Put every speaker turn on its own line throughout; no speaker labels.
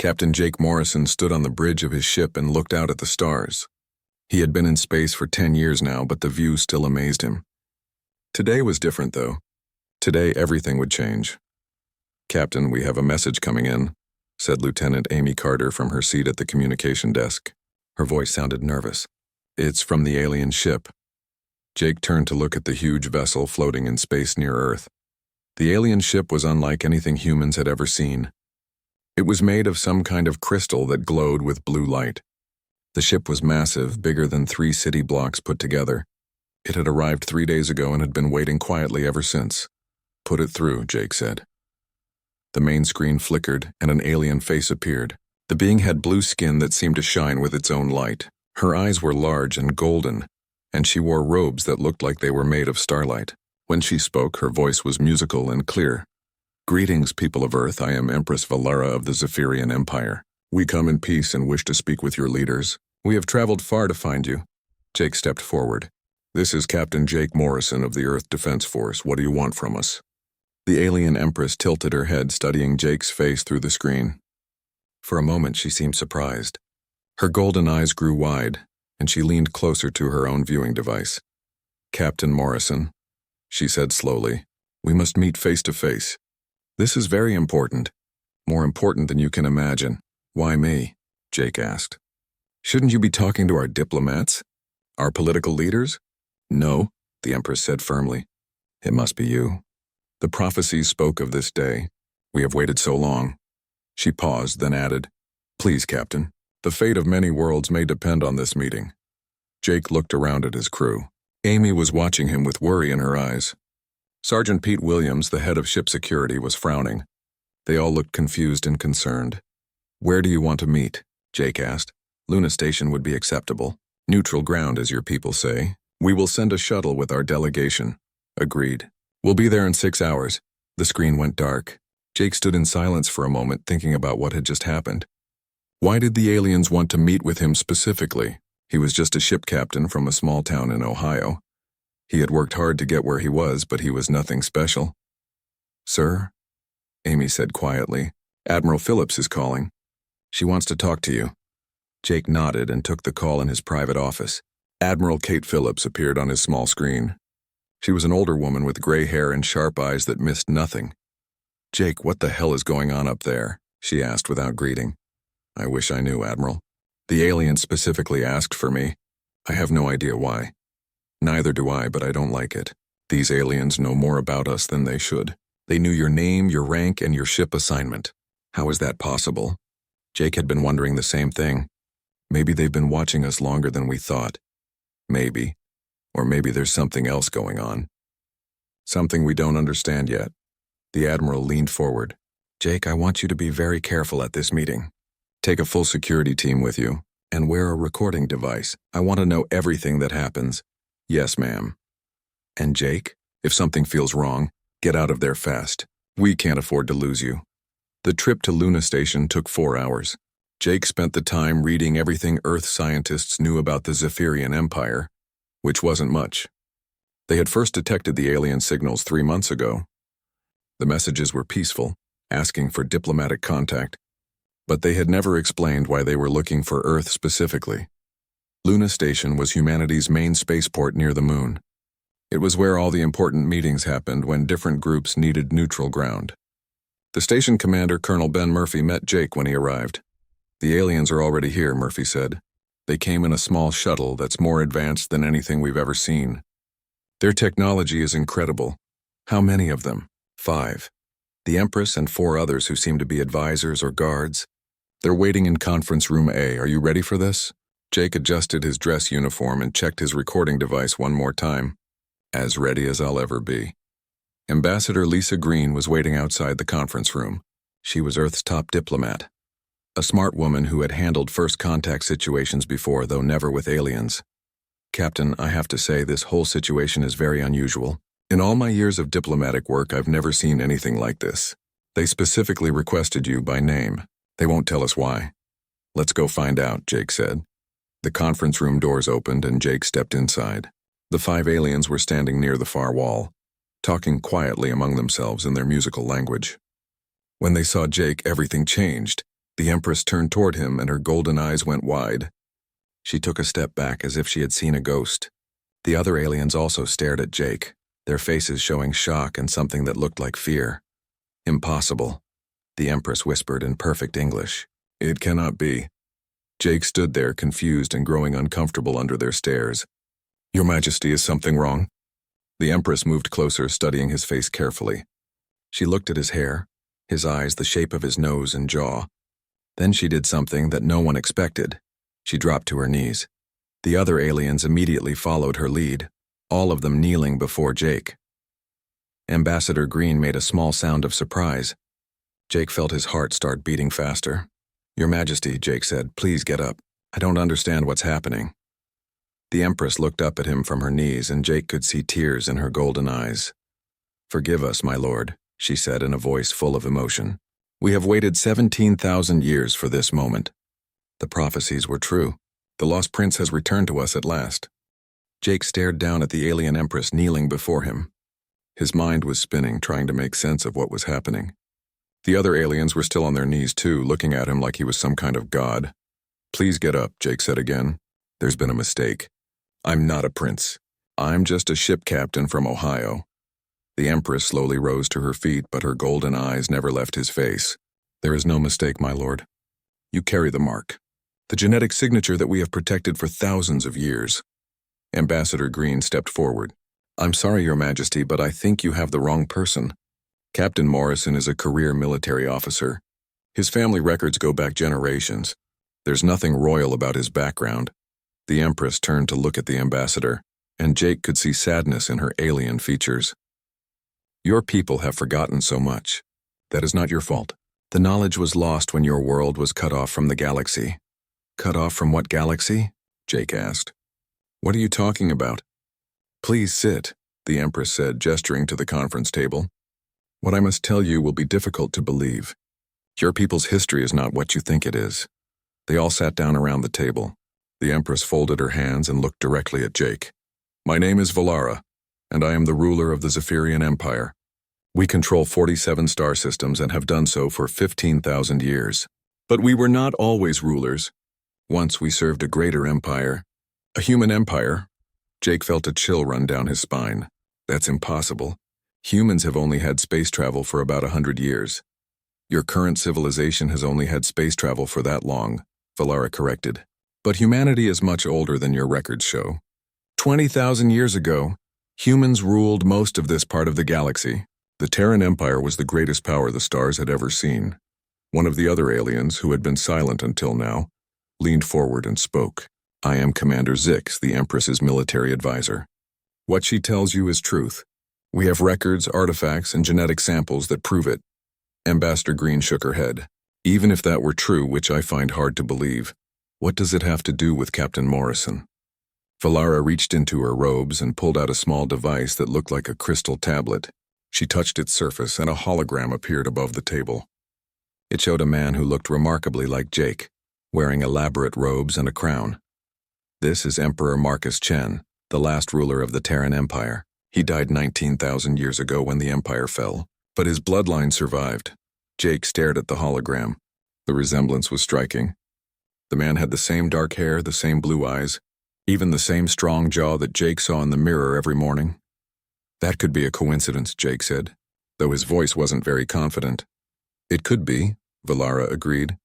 Captain Jake Morrison stood on the bridge of his ship and looked out at the stars. He had been in space for 10 years now, but the view still amazed him. Today was different, though. Today, everything would change. "Captain, we have a message coming in," said Lieutenant Amy Carter from her seat at the communication desk. Her voice sounded nervous. "It's from the alien ship." Jake turned to look at the huge vessel floating in space near Earth. The alien ship was unlike anything humans had ever seen. It was made of some kind of crystal that glowed with blue light. The ship was massive, bigger than 3 city blocks put together. It had arrived 3 days ago and had been waiting quietly ever since. "Put it through," Jake said. The main screen flickered and an alien face appeared. The being had blue skin that seemed to shine with its own light. Her eyes were large and golden, and she wore robes that looked like they were made of starlight. When she spoke, her voice was musical and clear. "Greetings, people of Earth. I am Empress Valara of the Zephyrian Empire. We come in peace and wish to speak with your leaders. We have traveled far to find you." Jake stepped forward. "This is Captain Jake Morrison of the Earth Defense Force. What do you want from us?" The alien Empress tilted her head, studying Jake's face through the screen. For a moment, she seemed surprised. Her golden eyes grew wide, and she leaned closer to her own viewing device. "Captain Morrison," she said slowly, "we must meet face to face. This is very important. More important than you can imagine." "Why me?" Jake asked. "Shouldn't you be talking to our diplomats? Our political leaders?" "No," the Empress said firmly. "It must be you. The prophecies spoke of this day. We have waited so long." She paused, then added, "Please, Captain, the fate of many worlds may depend on this meeting." Jake looked around at his crew. Amy was watching him with worry in her eyes. Sergeant Pete Williams, the head of ship security, was frowning. They all looked confused and concerned. "Where do you want to meet?" Jake asked. "Luna Station would be acceptable. Neutral ground, as your people say. We will send a shuttle with our delegation." "Agreed. We'll be there in 6 hours." The screen went dark. Jake stood in silence for a moment, thinking about what had just happened. Why did the aliens want to meet with him specifically? He was just a ship captain from a small town in Ohio. He had worked hard to get where he was, but he was nothing special. "Sir?" Amy said quietly. "Admiral Phillips is calling. She wants to talk to you." Jake nodded and took the call in his private office. Admiral Kate Phillips appeared on his small screen. She was an older woman with gray hair and sharp eyes that missed nothing. "Jake, what the hell is going on up there?" she asked without greeting. "I wish I knew, Admiral. The aliens specifically asked for me. I have no idea why. Neither do I, but I don't like it. These aliens know more about us than they should. They knew your name, your rank, and your ship assignment. How is that possible?" Jake had been wondering the same thing. Maybe they've been watching us longer than we thought. Maybe. Or maybe there's something else going on. Something we don't understand yet. The Admiral leaned forward. "Jake, I want you to be very careful at this meeting. Take a full security team with you, and wear a recording device. I want to know everything that happens." "Yes, ma'am." "And Jake, if something feels wrong, get out of there fast. We can't afford to lose you." The trip to Luna Station took 4 hours. Jake spent the time reading everything Earth scientists knew about the Zephyrian Empire, which wasn't much. They had first detected the alien signals 3 months ago. The messages were peaceful, asking for diplomatic contact, but they had never explained why they were looking for Earth specifically. Luna Station was humanity's main spaceport near the moon. It was where all the important meetings happened when different groups needed neutral ground. The station commander, Colonel Ben Murphy, met Jake when he arrived. "The aliens are already here," Murphy said. "They came in a small shuttle that's more advanced than anything we've ever seen. Their technology is incredible." "How many of them?" 5. The Empress and 4 others who seem to be advisors or guards. "They're waiting in conference room A. Are you ready for this?" Jake adjusted his dress uniform and checked his recording device one more time. "As ready as I'll ever be." Ambassador Lisa Green was waiting outside the conference room. She was Earth's top diplomat. A smart woman who had handled first contact situations before, though never with aliens. "Captain, I have to say this whole situation is very unusual. In all my years of diplomatic work, I've never seen anything like this. They specifically requested you by name. They won't tell us why." "Let's go find out," Jake said. The conference room doors opened and Jake stepped inside. The 5 aliens were standing near the far wall, talking quietly among themselves in their musical language. When they saw Jake, everything changed. The Empress turned toward him and her golden eyes went wide. She took a step back as if she had seen a ghost. The other aliens also stared at Jake, their faces showing shock and something that looked like fear. "Impossible," the Empress whispered in perfect English. "It cannot be." Jake stood there, confused and growing uncomfortable under their stares. "Your Majesty, is something wrong?" The Empress moved closer, studying his face carefully. She looked at his hair, his eyes, the shape of his nose and jaw. Then she did something that no one expected. She dropped to her knees. The other aliens immediately followed her lead, all of them kneeling before Jake. Ambassador Green made a small sound of surprise. Jake felt his heart start beating faster. "Your Majesty," Jake said, "please get up. I don't understand what's happening." The Empress looked up at him from her knees, and Jake could see tears in her golden eyes. "Forgive us, my lord," she said in a voice full of emotion. "We have waited 17,000 years for this moment. The prophecies were true. The lost prince has returned to us at last." Jake stared down at the alien Empress kneeling before him. His mind was spinning, trying to make sense of what was happening. The other aliens were still on their knees too, looking at him like he was some kind of god. "Please get up," Jake said again. "There's been a mistake. I'm not a prince. I'm just a ship captain from Ohio." The Empress slowly rose to her feet, but her golden eyes never left his face. "There is no mistake, my lord. You carry the mark, the genetic signature that we have protected for thousands of years." Ambassador Green stepped forward. "I'm sorry, Your Majesty, but I think you have the wrong person. Captain Morrison is a career military officer. His family records go back generations. There's nothing royal about his background." The Empress turned to look at the ambassador, and Jake could see sadness in her alien features. "Your people have forgotten so much. That is not your fault. The knowledge was lost when your world was cut off from the galaxy." "Cut off from what galaxy?" Jake asked. "What are you talking about?" "Please sit," the Empress said, gesturing to the conference table. "What I must tell you will be difficult to believe. Your people's history is not what you think it is." They all sat down around the table. The Empress folded her hands and looked directly at Jake. "My name is Valara, and I am the ruler of the Zephyrian Empire. We control 47 star systems and have done so for 15,000 years. But we were not always rulers. Once we served a greater empire. A human empire." Jake felt a chill run down his spine. "That's impossible. Humans have only had space travel for about 100 years. Your current civilization has only had space travel for that long," Valara corrected. "But humanity is much older than your records show. 20,000 years ago, humans ruled most of this part of the galaxy. The Terran Empire was the greatest power the stars had ever seen." One of the other aliens, who had been silent until now, leaned forward and spoke. "I am Commander Zix, the Empress's military advisor. What she tells you is truth. We have records, artifacts, and genetic samples that prove it." Ambassador Green shook her head. "Even if that were true, which I find hard to believe, what does it have to do with Captain Morrison?" Valara reached into her robes and pulled out a small device that looked like a crystal tablet. She touched its surface and a hologram appeared above the table. It showed a man who looked remarkably like Jake, wearing elaborate robes and a crown. "This is Emperor Marcus Chen, the last ruler of the Terran Empire. He died 19,000 years ago when the Empire fell, but his bloodline survived." Jake stared at the hologram. The resemblance was striking. The man had the same dark hair, the same blue eyes, even the same strong jaw that Jake saw in the mirror every morning. "That could be a coincidence," Jake said, though his voice wasn't very confident. "It could be," Valara agreed,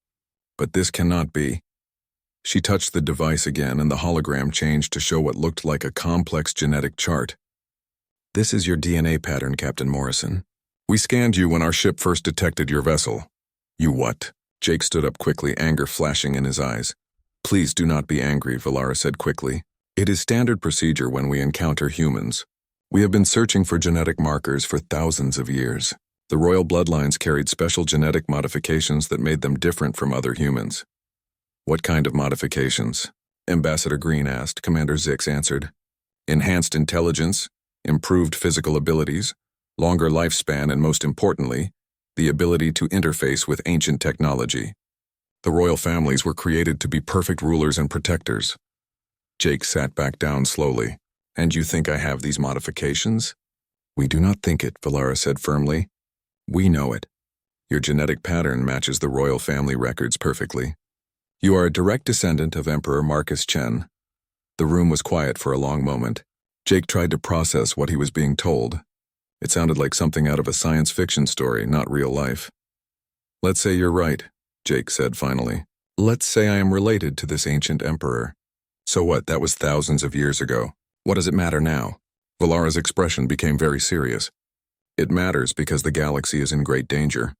"but this cannot be." She touched the device again and the hologram changed to show what looked like a complex genetic chart. "This is your DNA pattern, Captain Morrison. We scanned you when our ship first detected your vessel." "You what?" Jake stood up quickly, anger flashing in his eyes. "Please do not be angry," Valara said quickly. "It is standard procedure when we encounter humans. We have been searching for genetic markers for thousands of years. The royal bloodlines carried special genetic modifications that made them different from other humans." "What kind of modifications?" Ambassador Green asked. Commander Zix answered. "Enhanced intelligence, improved physical abilities, longer lifespan, and most importantly, the ability to interface with ancient technology. The royal families were created to be perfect rulers and protectors." Jake sat back down slowly. "And you think I have these modifications?" "We do not think it," Valara said firmly. "We know it. Your genetic pattern matches the royal family records perfectly. You are a direct descendant of Emperor Marcus Chen. The room was quiet for a long moment. Jake tried to process what he was being told. It sounded like something out of a science fiction story, not real life. Let's say you're right, Jake said finally. Let's say I am related to this ancient emperor. So what, that was thousands of years ago. What does it matter now? Valara's expression became very serious. It matters because the galaxy is in great danger.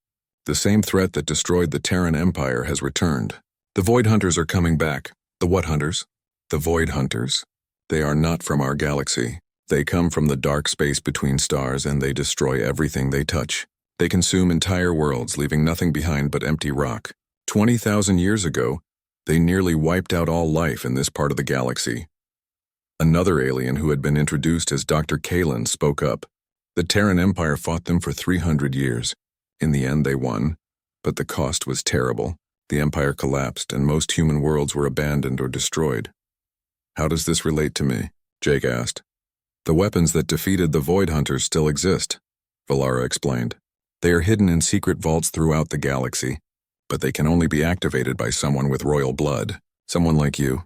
The same threat that destroyed the Terran Empire has returned. The Void Hunters are coming back. The what hunters? The Void Hunters. They are not from our galaxy. They come from the dark space between stars and they destroy everything they touch. They consume entire worlds, leaving nothing behind but empty rock. 20,000 years ago, they nearly wiped out all life in this part of the galaxy. Another alien who had been introduced as Dr. Kalen spoke up. The Terran Empire fought them for 300 years. In the end, they won, but the cost was terrible. The Empire collapsed and most human worlds were abandoned or destroyed. How does this relate to me? Jake asked. The weapons that defeated the Void Hunters still exist, Valara explained. They are hidden in secret vaults throughout the galaxy, but they can only be activated by someone with royal blood, someone like you.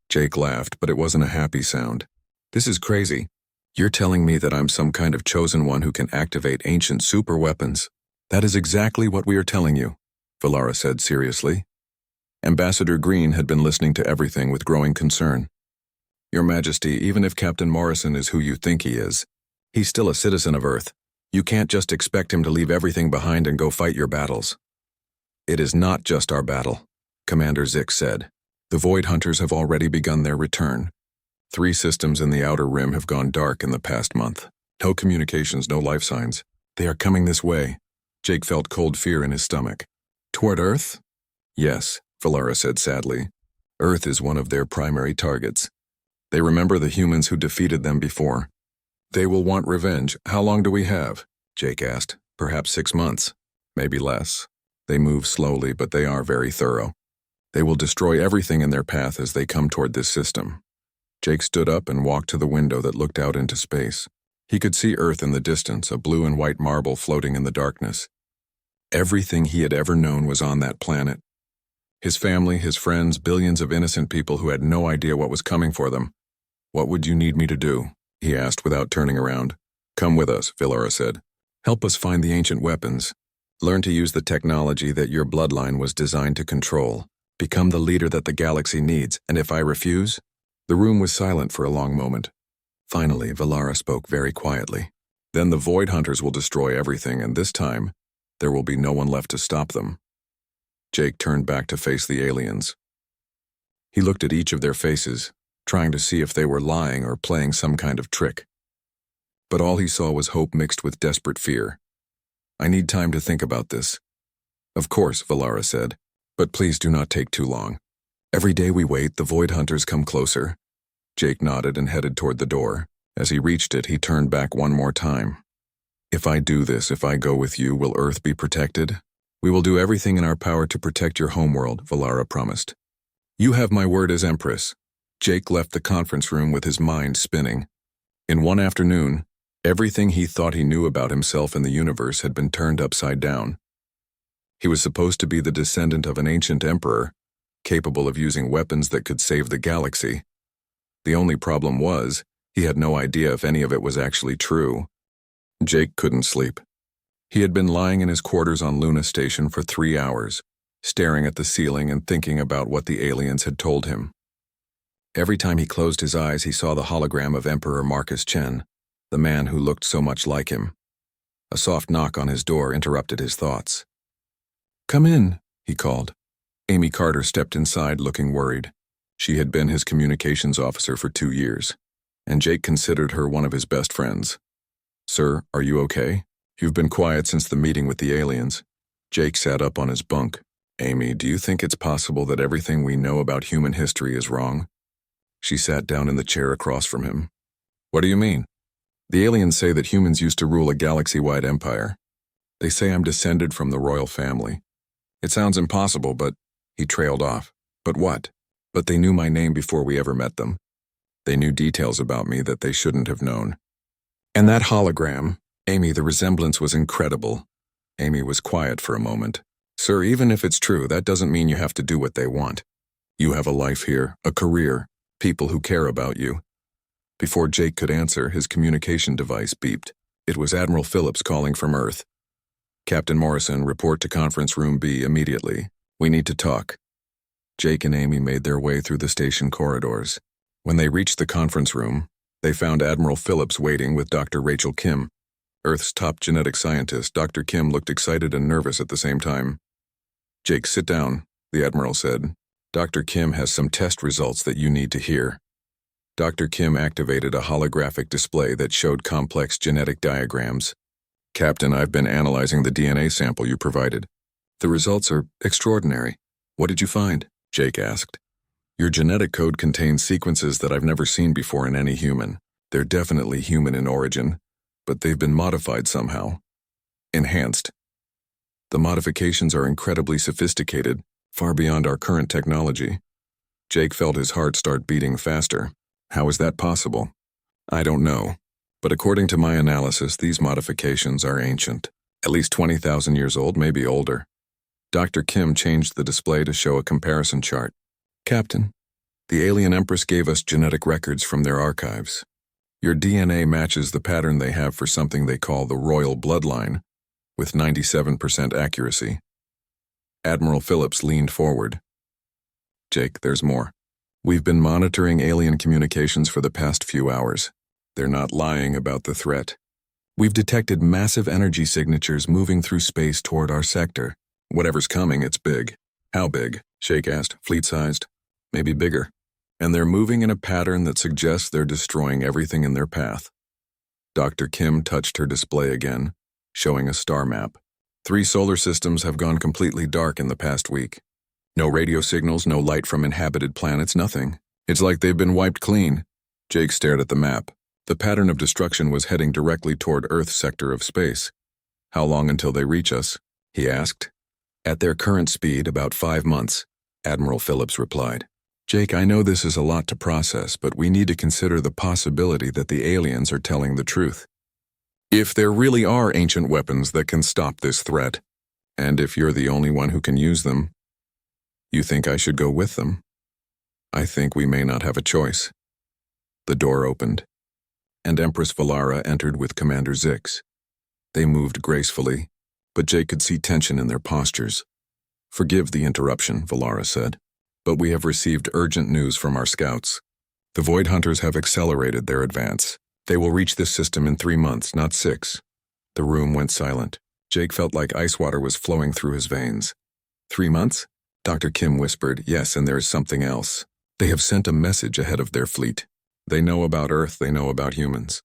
Jake laughed, but it wasn't a happy sound. This is crazy. You're telling me that I'm some kind of chosen one who can activate ancient super weapons. That is exactly what we are telling you, Valara said seriously. Ambassador Green had been listening to everything with growing concern. Your Majesty, even if Captain Morrison is who you think he is, he's still a citizen of Earth. You can't just expect him to leave everything behind and go fight your battles. It is not just our battle, Commander Zik said. The Void Hunters have already begun their return. 3 systems in the Outer Rim have gone dark in the past month. No communications, no life signs. They are coming this way. Jake felt cold fear in his stomach. Toward Earth? Yes, Valara said sadly. Earth is one of their primary targets. They remember the humans who defeated them before. They will want revenge. How long do we have? Jake asked. Perhaps 6 months. Maybe less. They move slowly, but they are very thorough. They will destroy everything in their path as they come toward this system. Jake stood up and walked to the window that looked out into space. He could see Earth in the distance, a blue and white marble floating in the darkness. Everything he had ever known was on that planet. His family, his friends, billions of innocent people who had no idea what was coming for them. What would you need me to do? He asked without turning around. Come with us, Valara said. Help us find the ancient weapons. Learn to use the technology that your bloodline was designed to control. Become the leader that the galaxy needs, and if I refuse? The room was silent for a long moment. Finally, Valara spoke very quietly. Then the Void Hunters will destroy everything, and this time, there will be no one left to stop them. Jake turned back to face the aliens. He looked at each of their faces, trying to see if they were lying or playing some kind of trick. But all he saw was hope mixed with desperate fear. I need time to think about this. Of course, Valara said, but please do not take too long. Every day we wait, the Void Hunters come closer. Jake nodded and headed toward the door. As he reached it, he turned back one more time. If I do this, if I go with you, will Earth be protected? We will do everything in our power to protect your homeworld, Valara promised. You have my word as Empress. Jake left the conference room with his mind spinning. In one afternoon, everything he thought he knew about himself and the universe had been turned upside down. He was supposed to be the descendant of an ancient emperor, capable of using weapons that could save the galaxy. The only problem was, he had no idea if any of it was actually true. Jake couldn't sleep. He had been lying in his quarters on Luna Station for 3 hours, staring at the ceiling and thinking about what the aliens had told him. Every time he closed his eyes, he saw the hologram of Emperor Marcus Chen, the man who looked so much like him. A soft knock on his door interrupted his thoughts. Come in, he called. Amy Carter stepped inside looking worried. She had been his communications officer for 2 years, and Jake considered her one of his best friends. Sir, are you okay? You've been quiet since the meeting with the aliens. Jake sat up on his bunk. Amy, do you think it's possible that everything we know about human history is wrong? She sat down in the chair across from him. What do you mean? The aliens say that humans used to rule a galaxy-wide empire. They say I'm descended from the royal family. It sounds impossible, but... He trailed off. But what? But they knew my name before we ever met them. They knew details about me that they shouldn't have known. And that hologram, Amy, the resemblance was incredible. Amy was quiet for a moment. Sir, even if it's true, that doesn't mean you have to do what they want. You have a life here, a career, people who care about you. Before Jake could answer, his communication device beeped. It was Admiral Phillips calling from Earth. Captain Morrison, report to Conference Room B immediately. We need to talk. Jake and Amy made their way through the station corridors. When they reached the conference room, they found Admiral Phillips waiting with Dr. Rachel Kim. Earth's top genetic scientist, Dr. Kim looked excited and nervous at the same time. Jake, sit down, the Admiral said. Dr. Kim has some test results that you need to hear. Dr. Kim activated a holographic display that showed complex genetic diagrams. Captain, I've been analyzing the DNA sample you provided. The results are extraordinary. What did you find? Jake asked. Your genetic code contains sequences that I've never seen before in any human. They're definitely human in origin, but they've been modified somehow. Enhanced. The modifications are incredibly sophisticated, far beyond our current technology. Jake felt his heart start beating faster. How is that possible? I don't know, but according to my analysis, these modifications are ancient. At least 20,000 years old, maybe older. Dr. Kim changed the display to show a comparison chart. Captain, the alien Empress gave us genetic records from their archives. Your DNA matches the pattern they have for something they call the royal bloodline, with 97% accuracy. Admiral Phillips leaned forward. Jake, there's more. We've been monitoring alien communications for the past few hours. They're not lying about the threat. We've detected massive energy signatures moving through space toward our sector. Whatever's coming, it's big. How big? Jake asked. Fleet-sized? Maybe bigger. And they're moving in a pattern that suggests they're destroying everything in their path. Dr. Kim touched her display again, showing a star map. 3 solar systems have gone completely dark in the past week. No radio signals, no light from inhabited planets, nothing. It's like they've been wiped clean. Jake stared at the map. The pattern of destruction was heading directly toward Earth's sector of space. How long until they reach us? He asked. At their current speed, about 5 months, Admiral Phillips replied. Jake, I know this is a lot to process, but we need to consider the possibility that the aliens are telling the truth. If there really are ancient weapons that can stop this threat, and if you're the only one who can use them, you think I should go with them? I think we may not have a choice. The door opened, and Empress Valara entered with Commander Zix. They moved gracefully, but Jake could see tension in their postures. Forgive the interruption, Valara said, but we have received urgent news from our scouts. The Void Hunters have accelerated their advance. They will reach this system in 3 months, not 6. The room went silent. Jake felt like ice water was flowing through his veins. 3 months? Dr. Kim whispered, yes, and there is something else. They have sent a message ahead of their fleet. They know about Earth, they know about humans.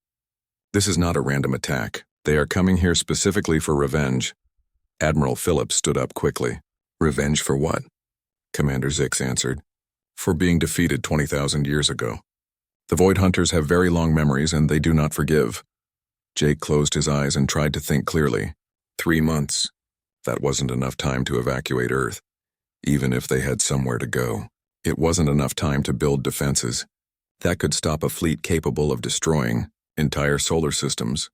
This is not a random attack. They are coming here specifically for revenge. Admiral Phillips stood up quickly. Revenge for what? Commander Zix answered. For being defeated 20,000 years ago. The Void Hunters have very long memories and they do not forgive. Jake closed his eyes and tried to think clearly. 3 months. That wasn't enough time to evacuate Earth. Even if they had somewhere to go, it wasn't enough time to build defenses. That could stop a fleet capable of destroying entire solar systems.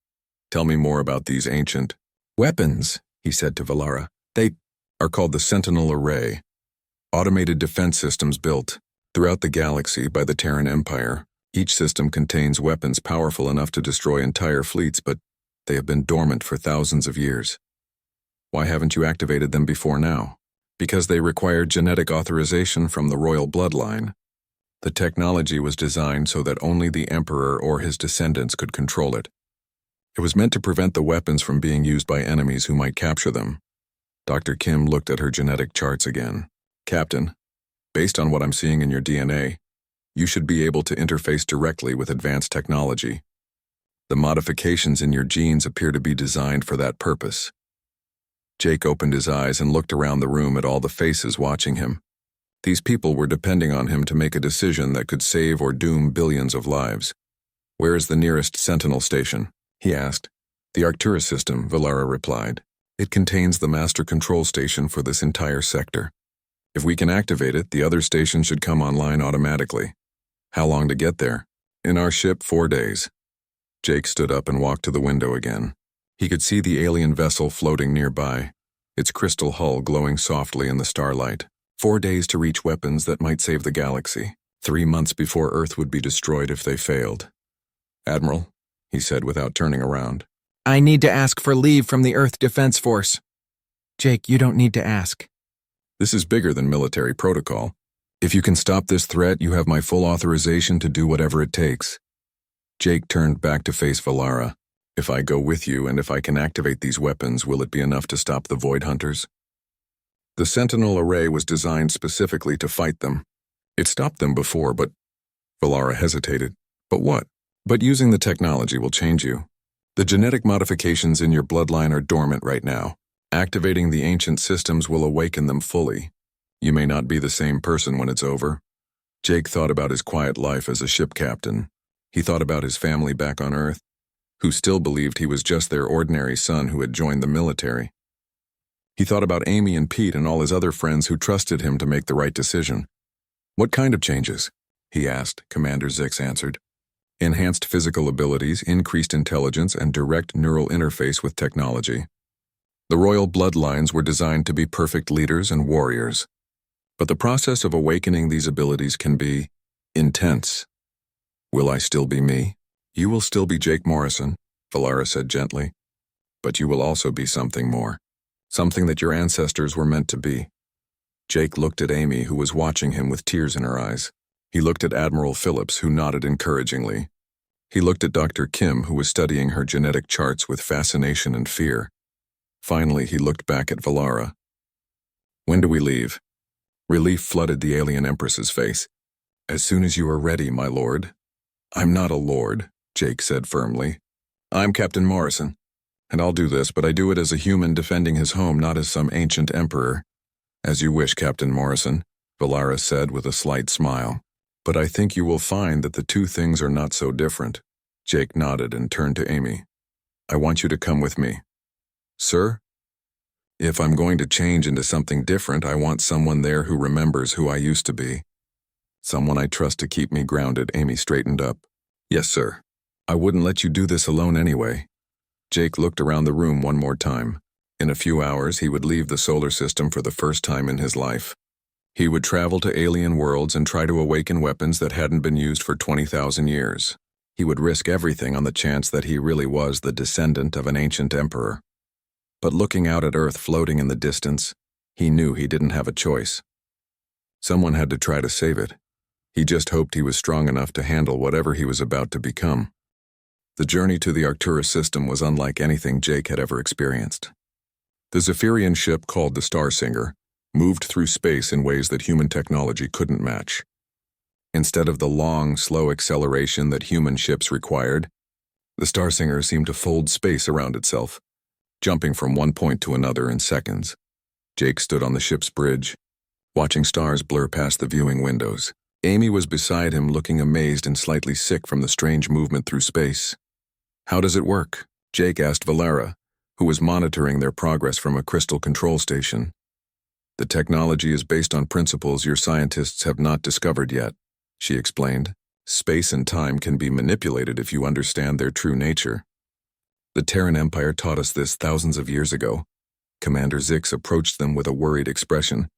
Tell me more about these ancient weapons, he said to Valara. They are called the Sentinel Array. Automated defense systems built throughout the galaxy by the Terran Empire. Each system contains weapons powerful enough to destroy entire fleets, but they have been dormant for thousands of years. Why haven't you activated them before now? Because they required genetic authorization from the royal bloodline. The technology was designed so that only the Emperor or his descendants could control it. It was meant to prevent the weapons from being used by enemies who might capture them. Dr. Kim looked at her genetic charts again. Captain, based on what I'm seeing in your DNA, you should be able to interface directly with advanced technology. The modifications in your genes appear to be designed for that purpose. Jake opened his eyes and looked around the room at all the faces watching him. These people were depending on him to make a decision that could save or doom billions of lives. Where is the nearest Sentinel station? He asked. The Arcturus system, Valara replied. It contains the master control station for this entire sector. If we can activate it, the other station should come online automatically. How long to get there? In our ship, 4 days. Jake stood up and walked to the window again. He could see the alien vessel floating nearby, its crystal hull glowing softly in the starlight. 4 days to reach weapons that might save the galaxy. 3 months before Earth would be destroyed if they failed. "Admiral," he said without turning around.
"I need to ask for leave from the Earth Defense Force." "Jake, you don't need to ask."
"This is bigger than military protocol. If you can stop this threat, you have my full authorization to do whatever it takes." Jake turned back to face Valara. "If I go with you and if I can activate these weapons, will it be enough to stop the Void Hunters?" The Sentinel array was designed specifically to fight them. It stopped them before, but... Valara hesitated. "But what?" "But using the technology will change you. The genetic modifications in your bloodline are dormant right now. Activating the ancient systems will awaken them fully. You may not be the same person when it's over." Jake thought about his quiet life as a ship captain. He thought about his family back on Earth, who still believed he was just their ordinary son who had joined the military. He thought about Amy and Pete and all his other friends who trusted him to make the right decision. "What kind of changes?" he asked. Commander Zix answered. "Enhanced physical abilities, increased intelligence, and direct neural interface with technology. The royal bloodlines were designed to be perfect leaders and warriors. But the process of awakening these abilities can be intense." "Will I still be me?" "You will still be Jake Morrison," Valara said gently. "But you will also be something more. Something that your ancestors were meant to be." Jake looked at Amy, who was watching him with tears in her eyes. He looked at Admiral Phillips, who nodded encouragingly. He looked at Dr. Kim, who was studying her genetic charts with fascination and fear. Finally, he looked back at Valara. "When do we leave?" Relief flooded the alien empress's face. "As soon as you are ready, my lord." "I'm not a lord," Jake said firmly. "I'm Captain Morrison, and I'll do this, but I do it as a human defending his home, not as some ancient emperor." "As you wish, Captain Morrison," Valara said with a slight smile. "But I think you will find that the two things are not so different." Jake nodded and turned to Amy. "I want you to come with me." "Sir?" "If I'm going to change into something different, I want someone there who remembers who I used to be. Someone I trust to keep me grounded." Amy straightened up. "Yes, sir. I wouldn't let you do this alone anyway." Jake looked around the room one more time. In a few hours, he would leave the solar system for the first time in his life. He would travel to alien worlds and try to awaken weapons that hadn't been used for 20,000 years. He would risk everything on the chance that he really was the descendant of an ancient emperor. But looking out at Earth floating in the distance, he knew he didn't have a choice. Someone had to try to save it. He just hoped he was strong enough to handle whatever he was about to become. The journey to the Arcturus system was unlike anything Jake had ever experienced. The Zephyrian ship called the Starsinger moved through space in ways that human technology couldn't match. Instead of the long, slow acceleration that human ships required, the Starsinger seemed to fold space around itself, jumping from one point to another in seconds. Jake stood on the ship's bridge, watching stars blur past the viewing windows. Amy was beside him, looking amazed and slightly sick from the strange movement through space. "How does it work?" Jake asked Valara, who was monitoring their progress from a crystal control station. "The technology is based on principles your scientists have not discovered yet," she explained. "Space and time can be manipulated if you understand their true nature. The Terran Empire taught us this thousands of years ago." Commander Zix approached them with a worried expression.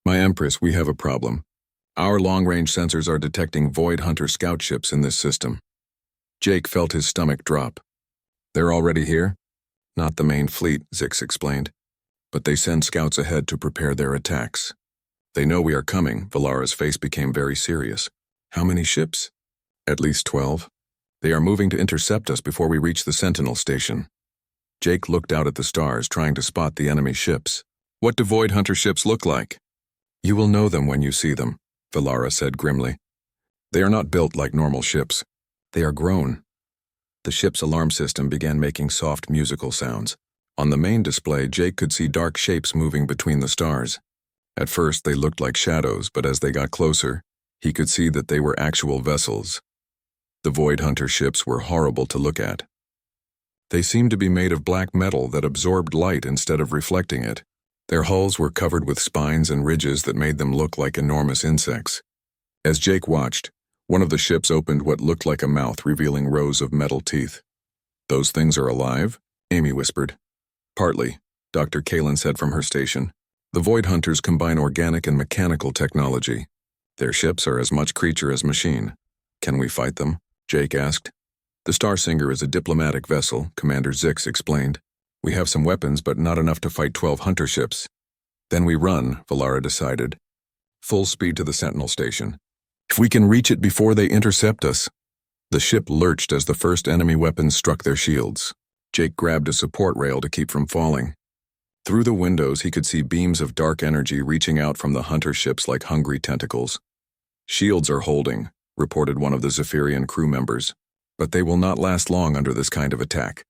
"My Empress, we have a problem. Our long-range sensors are detecting Void Hunter scout ships in this system." Jake felt his stomach drop. "They're already here?" "Not the main fleet," Zix explained. "But they send scouts ahead to prepare their attacks. They know we are coming." Valara's face became very serious. "How many ships?" "At least 12. They are moving to intercept us before we reach the Sentinel station." Jake looked out at the stars, trying to spot the enemy ships. "What do Void Hunter ships look like?" "You will know them when you see them," Valara said grimly. "They are not built like normal ships. They are grown." The ship's alarm system began making soft musical sounds. On the main display, Jake could see dark shapes moving between the stars. At first, they looked like shadows, but as they got closer, he could see that they were actual vessels. The Void Hunter ships were horrible to look at. They seemed to be made of black metal that absorbed light instead of reflecting it. Their hulls were covered with spines and ridges that made them look like enormous insects. As Jake watched, one of the ships opened what looked like a mouth, revealing rows of metal teeth. "Those things are alive?" Amy whispered. Partly, Dr. Kalen said from her station. The Void Hunters combine organic and mechanical technology. Their ships are as much creature as machine. Can we fight them? Jake asked. The Star Singer is a diplomatic vessel, Commander Zix explained. We have some weapons, but not enough to fight 12 hunter ships. Then we run, Valara decided. Full speed to the Sentinel station. If we can reach it before they intercept us. The ship lurched as the first enemy weapons struck their shields. Jake grabbed a support rail to keep from falling. Through the windows, he could see beams of dark energy reaching out from the hunter ships like hungry tentacles. Shields are holding, reported one of the Zephyrian crew members, but they will not last long under this kind of attack.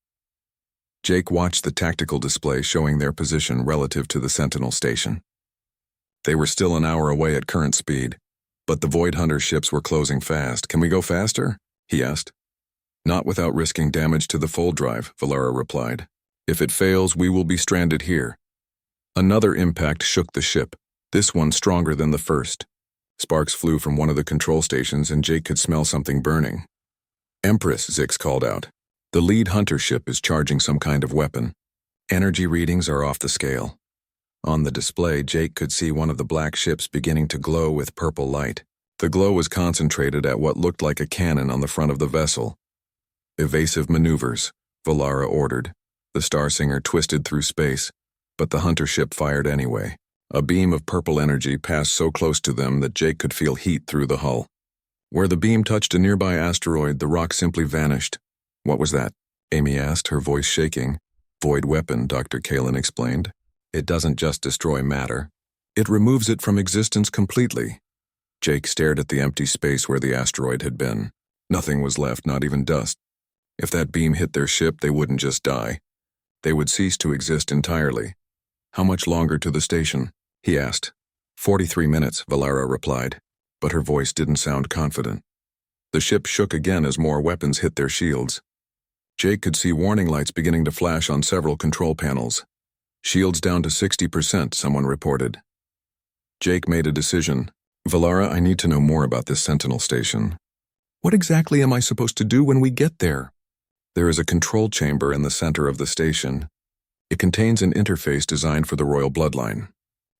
Jake watched the tactical display showing their position relative to the Sentinel station. They were still an hour away at current speed, but the Void Hunter ships were closing fast. Can we go faster? He asked. Not without risking damage to the fold drive, Valara replied. If it fails, we will be stranded here. Another impact shook the ship, this one stronger than the first. Sparks flew from one of the control stations and Jake could smell something burning. Empress, Zix called out. The lead hunter ship is charging some kind of weapon. Energy readings are off the scale. On the display, Jake could see one of the black ships beginning to glow with purple light. The glow was concentrated at what looked like a cannon on the front of the vessel. Evasive maneuvers, Valara ordered. The Star Singer twisted through space, but the hunter ship fired anyway. A beam of purple energy passed so close to them that Jake could feel heat through the hull. Where the beam touched a nearby asteroid, the rock simply vanished. What was that? Amy asked, her voice shaking. Void weapon, Dr. Kalen explained. It doesn't just destroy matter. It removes it from existence completely. Jake stared at the empty space where the asteroid had been. Nothing was left, not even dust. If that beam hit their ship, they wouldn't just die. They would cease to exist entirely. How much longer to the station? He asked. 43 minutes, Valara replied, but her voice didn't sound confident. The ship shook again as more weapons hit their shields. Jake could see warning lights beginning to flash on several control panels. Shields down to 60%, someone reported. Jake made a decision. Valara, I need to know more about this Sentinel station. What exactly am I supposed to do when we get there? There is a control chamber in the center of the station. It contains an interface designed for the royal bloodline.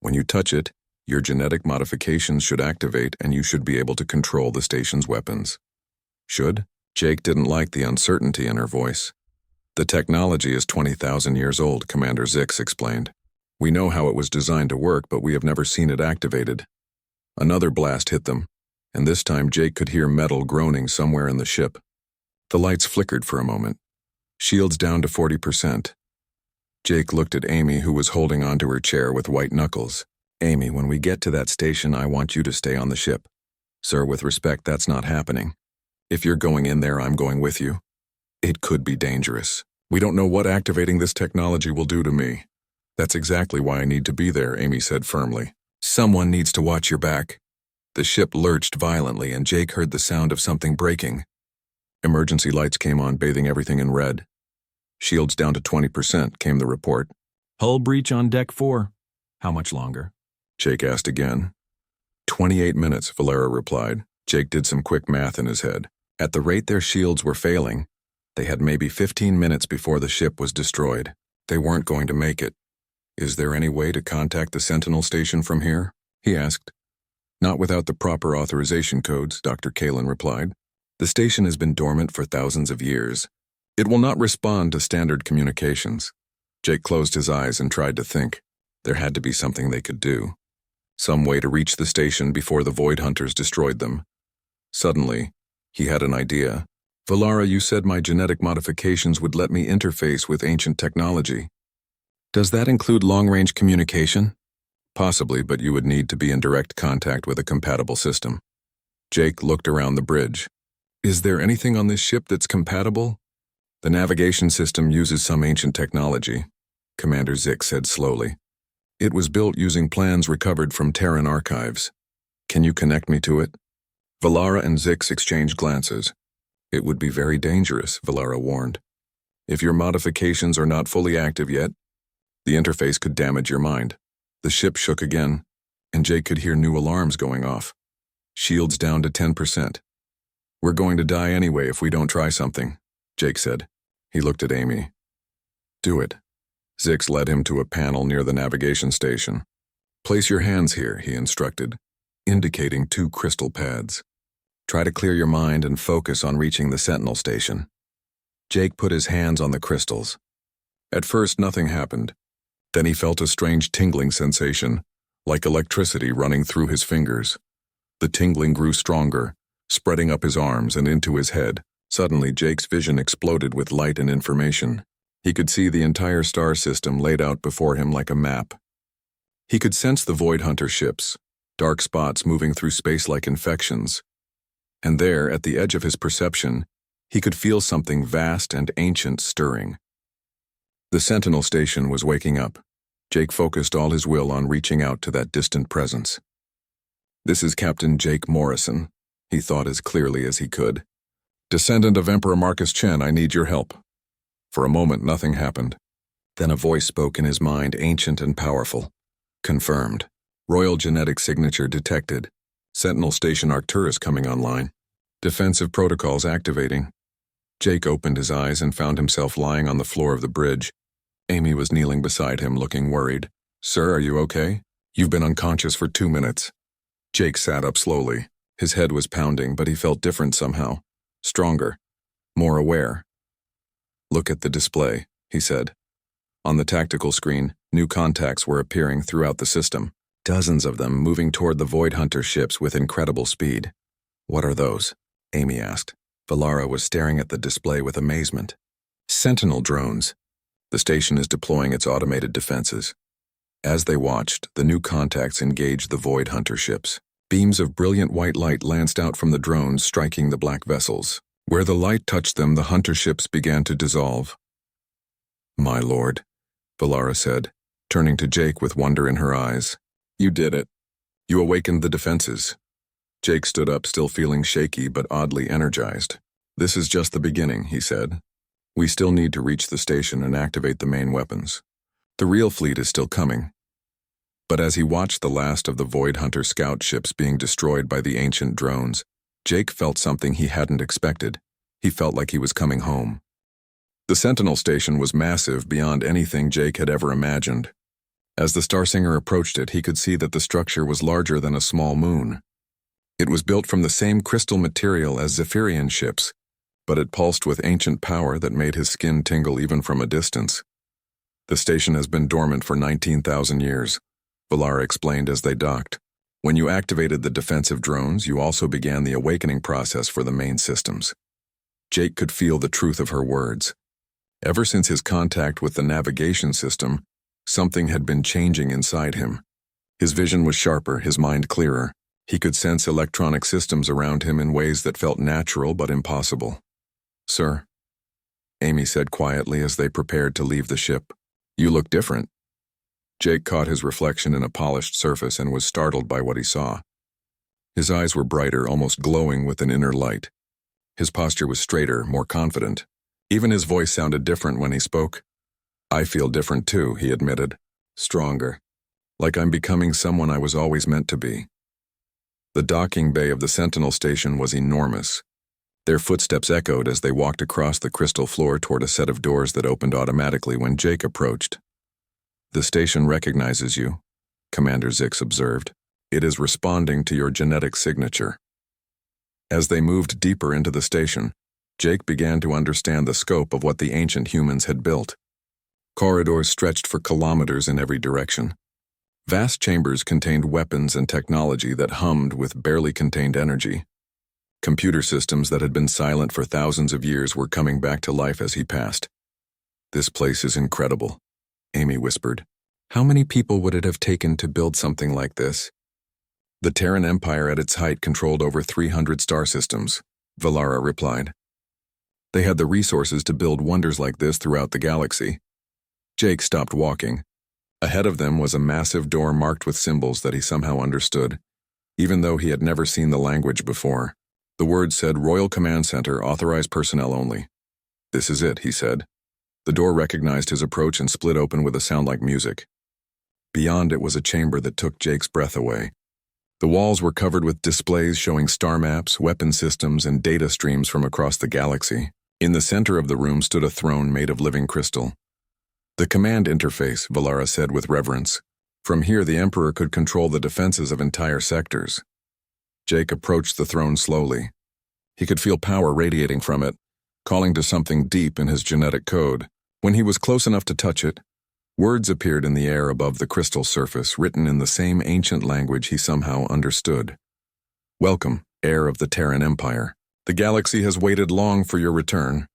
When you touch it, your genetic modifications should activate and you should be able to control the station's weapons. Should? Jake didn't like the uncertainty in her voice. The technology is 20,000 years old, Commander Zix explained. We know how it was designed to work, but we have never seen it activated. Another blast hit them, and this time Jake could hear metal groaning somewhere in the ship. The lights flickered for a moment. Shields down to 40%. Jake looked at Amy, who was holding onto her chair with white knuckles. Amy, when we get to that station, I want you to stay on the ship. Sir, with respect, that's not happening. If you're going in there, I'm going with you. It could be dangerous. We don't know what activating this technology will do to me. That's exactly why I need to be there, Amy said firmly. Someone needs to watch your back. The ship lurched violently and Jake heard the sound of something breaking. Emergency lights came on, bathing everything in red. Shields down to 20%, came the report.
Hull breach on deck 4. How much longer?
Jake asked again. 28 minutes, Valara replied. Jake did some quick math in his head. At the rate their shields were failing, they had maybe 15 minutes before the ship was destroyed. They weren't going to make it. Is there any way to contact the Sentinel station from here? He asked. Not without the proper authorization codes, Dr. Kalen replied. The station has been dormant for thousands of years. It will not respond to standard communications. Jake closed his eyes and tried to think. There had to be something they could do. Some way to reach the station before the Void Hunters destroyed them. Suddenly, he had an idea. Valara, you said my genetic modifications would let me interface with ancient technology. Does that include long-range communication? Possibly, but you would need to be in direct contact with a compatible system. Jake looked around the bridge. Is there anything on this ship that's compatible? The navigation system uses some ancient technology, Commander Zix said slowly. It was built using plans recovered from Terran archives. Can you connect me to it? Valara and Zix exchanged glances. It would be very dangerous, Valara warned. If your modifications are not fully active yet, the interface could damage your mind. The ship shook again, and Jake could hear new alarms going off. Shields down to 10%. We're going to die anyway if we don't try something, Jake said. He looked at Amy. Do it. Zix led him to a panel near the navigation station. Place your hands here, he instructed, indicating 2 crystal pads. Try to clear your mind and focus on reaching the Sentinel station. Jake put his hands on the crystals. At first, nothing happened. Then he felt a strange tingling sensation, like electricity running through his fingers. The tingling grew stronger, spreading up his arms and into his head. Suddenly, Jake's vision exploded with light and information. He could see the entire star system laid out before him like a map. He could sense the Void Hunter ships, dark spots moving through space like infections. And there, at the edge of his perception, he could feel something vast and ancient stirring. The Sentinel station was waking up. Jake focused all his will on reaching out to that distant presence. This is Captain Jake Morrison, he thought as clearly as he could. Descendant of Emperor Marcus Chen, I need your help. For a moment, nothing happened. Then a voice spoke in his mind, ancient and powerful. Confirmed. Royal genetic signature detected. Sentinel Station Arcturus coming online. Defensive protocols activating. Jake opened his eyes and found himself lying on the floor of the bridge. Amy was kneeling beside him, looking worried. Sir, are you okay? You've been unconscious for 2 minutes. Jake sat up slowly. His head was pounding, but he felt different somehow. Stronger. More aware. Look at the display, he said. On the tactical screen, new contacts were appearing throughout the system. Dozens of them moving toward the Void Hunter ships with incredible speed. What are those? Amy asked. Valara was staring at the display with amazement. Sentinel drones. The station is deploying its automated defenses. As they watched, the new contacts engaged the Void Hunter ships. Beams of brilliant white light lanced out from the drones, striking the black vessels. Where the light touched them, the Hunter ships began to dissolve. My lord, Valara said, turning to Jake with wonder in her eyes. You did it. You awakened the defenses. Jake stood up, still feeling shaky but oddly energized. This is just the beginning, he said. We still need to reach the station and activate the main weapons. The real fleet is still coming. But as he watched the last of the Void Hunter scout ships being destroyed by the ancient drones, Jake felt something he hadn't expected. He felt like he was coming home. The Sentinel station was massive beyond anything Jake had ever imagined. As the Starsinger approached it, he could see that the structure was larger than a small moon. It was built from the same crystal material as Zephyrian ships, but it pulsed with ancient power that made his skin tingle even from a distance. The station has been dormant for 19,000 years, Valara explained as they docked. When you activated the defensive drones, you also began the awakening process for the main systems. Jake could feel the truth of her words. Ever since his contact with the navigation system, something had been changing inside him. His vision was sharper, his mind clearer. He could sense electronic systems around him in ways that felt natural but impossible. Sir, Amy said quietly as they prepared to leave the ship. You look different. Jake caught his reflection in a polished surface and was startled by what he saw. His eyes were brighter, almost glowing with an inner light. His posture was straighter, more confident. Even his voice sounded different when he spoke. I feel different too, he admitted. Stronger. Like I'm becoming someone I was always meant to be. The docking bay of the Sentinel station was enormous. Their footsteps echoed as they walked across the crystal floor toward a set of doors that opened automatically when Jake approached. The station recognizes you, Commander Zix observed. It is responding to your genetic signature. As they moved deeper into the station, Jake began to understand the scope of what the ancient humans had built. Corridors stretched for kilometers in every direction. Vast chambers contained weapons and technology that hummed with barely contained energy. Computer systems that had been silent for thousands of years were coming back to life as he passed. This place is incredible, Amy whispered. How many people would it have taken to build something like this? The Terran Empire at its height controlled over 300 star systems, Valara replied. They had the resources to build wonders like this throughout the galaxy. Jake stopped walking. Ahead of them was a massive door marked with symbols that he somehow understood, even though he had never seen the language before. The words said Royal Command Center, authorized personnel only. This is it, he said. The door recognized his approach and split open with a sound like music. Beyond it was a chamber that took Jake's breath away. The walls were covered with displays showing star maps, weapon systems, and data streams from across the galaxy. In the center of the room stood a throne made of living crystal. The command interface, Valara said with reverence. From here, the Emperor could control the defenses of entire sectors. Jake approached the throne slowly. He could feel power radiating from it, calling to something deep in his genetic code. When he was close enough to touch it, words appeared in the air above the crystal surface, written in the same ancient language he somehow understood. Welcome, heir of the Terran Empire. The galaxy has waited long for your return.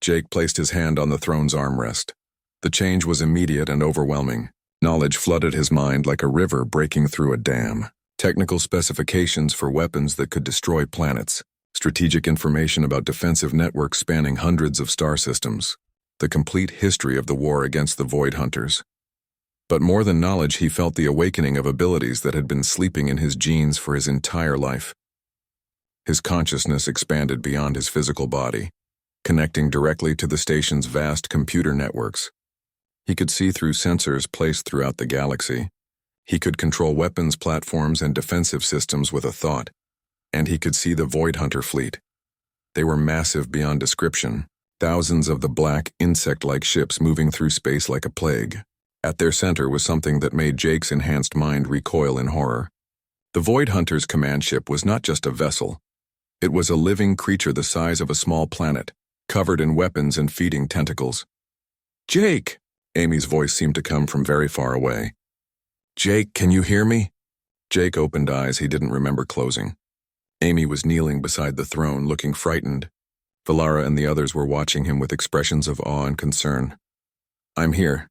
Jake placed his hand on the throne's armrest. The change was immediate and overwhelming. Knowledge flooded his mind like a river breaking through a dam. Technical specifications for weapons that could destroy planets. Strategic information about defensive networks spanning hundreds of star systems. The complete history of the war against the Void Hunters. But more than knowledge, he felt the awakening of abilities that had been sleeping in his genes for his entire life. His consciousness expanded beyond his physical body, connecting directly to the station's vast computer networks. He could see through sensors placed throughout the galaxy. He could control weapons platforms and defensive systems with a thought. And he could see the Void Hunter fleet. They were massive beyond description, thousands of the black, insect-like ships moving through space like a plague. At their center was something that made Jake's enhanced mind recoil in horror. The Void Hunter's command ship was not just a vessel. It was a living creature the size of a small planet, covered in weapons and feeding tentacles. "Jake!" Amy's voice seemed to come from very far away. "Jake, can you hear me?" Jake opened eyes he didn't remember closing. Amy was kneeling beside the throne, looking frightened. Valara and the others were watching him with expressions of awe and concern. "I'm here,"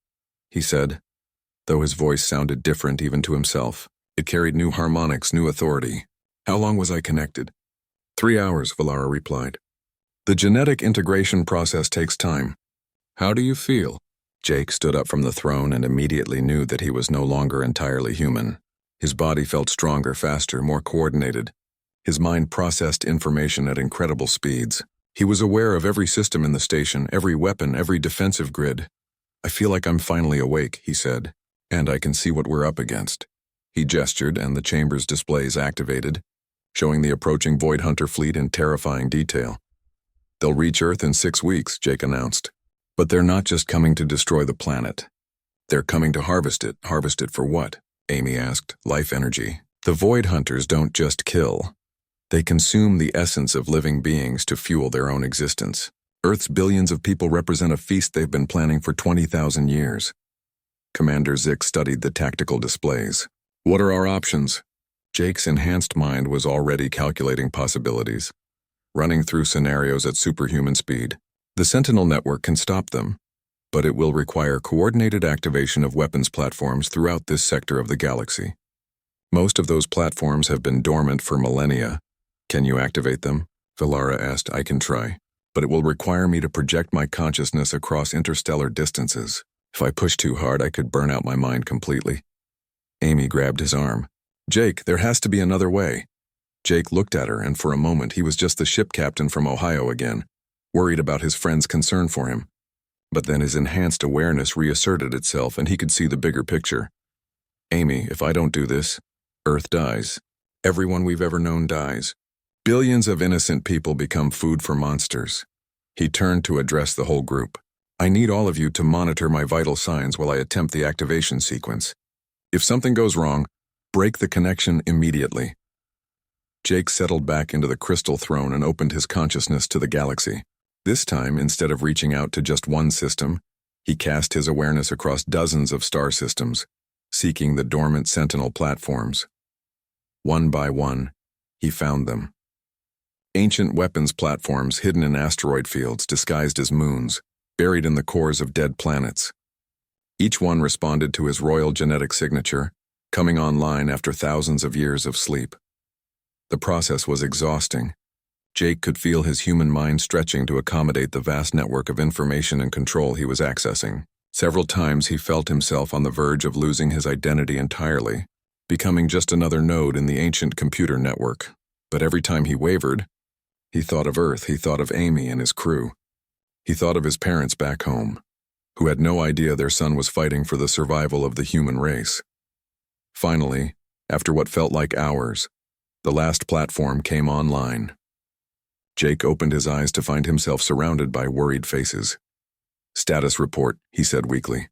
he said, though his voice sounded different even to himself. It carried new harmonics, new authority. "How long was I connected?" 3 hours, Valara replied. "The genetic integration process takes time. How do you feel?" Jake stood up from the throne and immediately knew that he was no longer entirely human. His body felt stronger, faster, more coordinated. His mind processed information at incredible speeds. He was aware of every system in the station, every weapon, every defensive grid. "I feel like I'm finally awake," he said, "and I can see what we're up against." He gestured and the chamber's displays activated, showing the approaching Void Hunter fleet in terrifying detail. "They'll reach Earth in 6 weeks," Jake announced. "But they're not just coming to destroy the planet. They're coming to harvest it." "Harvest it for what?" Amy asked. "Life energy. The Void Hunters don't just kill. They consume the essence of living beings to fuel their own existence. Earth's billions of people represent a feast they've been planning for 20,000 years. Commander Zik studied the tactical displays. "What are our options?" Jake's enhanced mind was already calculating possibilities, running through scenarios at superhuman speed. The Sentinel network can stop them, but it will require coordinated activation of weapons platforms throughout this sector of the galaxy. Most of those platforms have been dormant for millennia. "Can you activate them?" Valara asked. "I can try, but it will require me to project my consciousness across interstellar distances. If I push too hard, I could burn out my mind completely." Amy grabbed his arm. "Jake, there has to be another way." Jake looked at her, and for a moment he was just the ship captain from Ohio again, worried about his friend's concern for him. But then his enhanced awareness reasserted itself and he could see the bigger picture. "Amy, if I don't do this, Earth dies. Everyone we've ever known dies. Billions of innocent people become food for monsters." He turned to address the whole group. "I need all of you to monitor my vital signs while I attempt the activation sequence. If something goes wrong, break the connection immediately." Jake settled back into the crystal throne and opened his consciousness to the galaxy. This time, instead of reaching out to just one system, he cast his awareness across dozens of star systems, seeking the dormant Sentinel platforms. One by one, he found them. Ancient weapons platforms hidden in asteroid fields disguised as moons, buried in the cores of dead planets. Each one responded to his royal genetic signature, coming online after thousands of years of sleep. The process was exhausting. Jake could feel his human mind stretching to accommodate the vast network of information and control he was accessing. Several times he felt himself on the verge of losing his identity entirely, becoming just another node in the ancient computer network. But every time he wavered, he thought of Earth, he thought of Amy and his crew. He thought of his parents back home, who had no idea their son was fighting for the survival of the human race. Finally, after what felt like hours, the last platform came online. Jake opened his eyes to find himself surrounded by worried faces. Status report, he said weakly.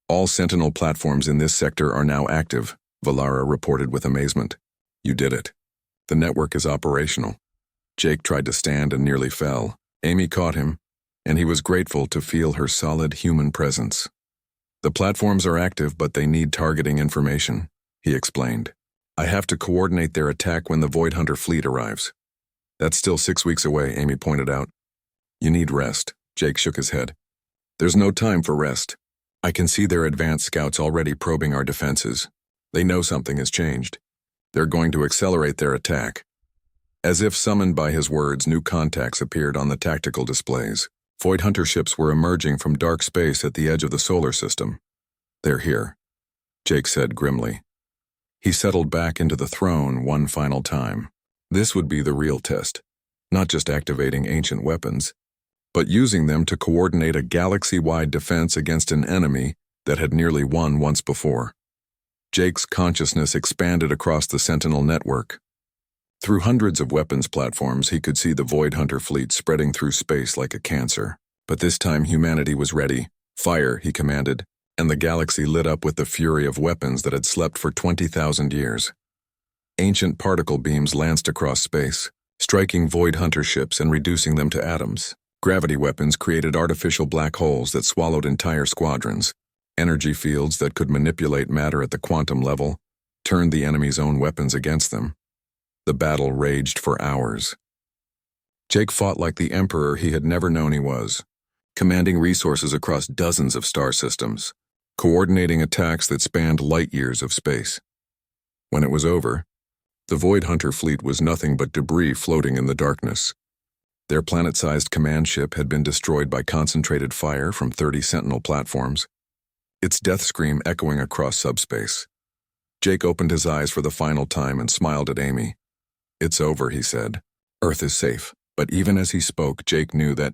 All Sentinel platforms in this sector are now active, Valara reported with amazement. You did it. The network is operational. Jake tried to stand and nearly fell. Amy caught him, and he was grateful to feel her solid human presence. The platforms are active, but they need targeting information, he explained. I have to coordinate their attack when the Void Hunter fleet arrives. That's still 6 weeks away, Amy pointed out. You need rest, Jake shook his head. There's no time for rest. I can see their advanced scouts already probing our defenses. They know something has changed. They're going to accelerate their attack. As if summoned by his words, new contacts appeared on the tactical displays. Void Hunter ships were emerging from dark space at the edge of the solar system. They're here, Jake said grimly. He settled back into the throne one final time. This would be the real test, not just activating ancient weapons, but using them to coordinate a galaxy-wide defense against an enemy that had nearly won once before. Jake's consciousness expanded across the Sentinel network. Through hundreds of weapons platforms, he could see the Void Hunter fleet spreading through space like a cancer. But this time humanity was ready. Fire, he commanded, and the galaxy lit up with the fury of weapons that had slept for 20,000 years. Ancient particle beams lanced across space, striking Void Hunter ships and reducing them to atoms. Gravity weapons created artificial black holes that swallowed entire squadrons. Energy fields that could manipulate matter at the quantum level turned the enemy's own weapons against them. The battle raged for hours. Jake fought like the emperor he had never known he was, commanding resources across dozens of star systems, coordinating attacks that spanned light years of space. When it was over, the Void Hunter fleet was nothing but debris floating in the darkness. Their planet-sized command ship had been destroyed by concentrated fire from 30 Sentinel platforms, its death scream echoing across subspace. Jake opened his eyes for the final time and smiled at Amy. It's over, he said. Earth is safe. But even as he spoke, Jake knew that